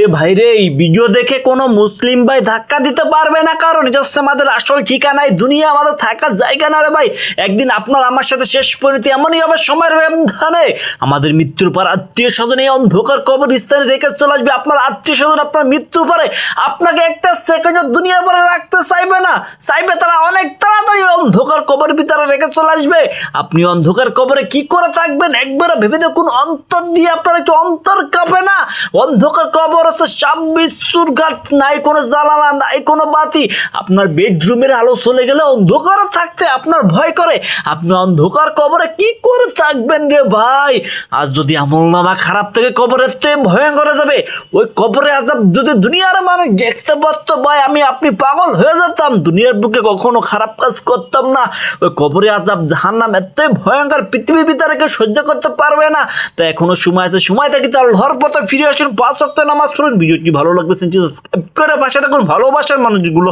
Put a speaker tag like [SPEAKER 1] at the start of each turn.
[SPEAKER 1] এ ভাই রে, এই ভিডিও দেখে কোনো মুসলিম ভাই ধাক্কা দিতে পারবে না, কারণ এটা হচ্ছে আমাদের আসল ঠিকানায় দুনিয়া, আমাদের থাকার জায়গা না রে ভাই। একদিন আপনার আমার সাথে শেষ পরিণতি এমনই হবে সময়ের ব্যবধানে। আমাদের মৃত্যুর পর আত্মীয় স্বজন এই অন্ধকার কবরস্থানে রেখে চলে আসবে। আপনার আত্মীয় স্বজন আপনার মৃত্যুর পরে আপনাকে একটা সেকেন্ড দুনিয়ার পরে রাখতে চাইবে না, চাইবে তারা অনেক তাড়াতাড়ি অন্ধকার কবর ভিতরে রেখে চলে আসবে। আপনি অন্ধকার কবরে কি করে থাকবেন একবারে ভেবে দেখুন। অন্তর দিয়ে আপনার একটু অন্তর কাঁপে না? অন্ধকার কবর হচ্ছে 26 চুরঘাট, নাই কোনো জ্বালানা, নাই কোনো বাতি। আপনার বেডরুমের আলো চলে গেলে অন্ধকার থাকতে আপনার ভয় করে। আপনি অন্ধকার কবরে কি করে থাকবেন রে ভাই? আজ যদি আমলনামা খারাপ থেকে কবরের তো ভয়ঙ্কর হয়ে যাবে। ওই কবরে আজাব যদি দুনিয়ার মানুষ দেখতে পারতো ভাই, আপনি পাগল হয়ে যেতাম। দুনিয়ার বুকে কখনো খারাপ কাজ করতাম না। ওই কবরে আজাব জাহান্নাম এতই ভয়ঙ্কর, পৃথিবীর ভিতরে কেউ সহ্য করতে পারবে না। তো এখনো সময় আছে, সময় থেকে তো আল্লাহর পথে ফিরে আসুন, 5 ওয়াক্ত নামাজ পড়ুন। ভিডিওটি ভালো লাগলে সাবস্ক্রাইব করে পাশে থাকুন ভালোবাসার মানুষগুলো।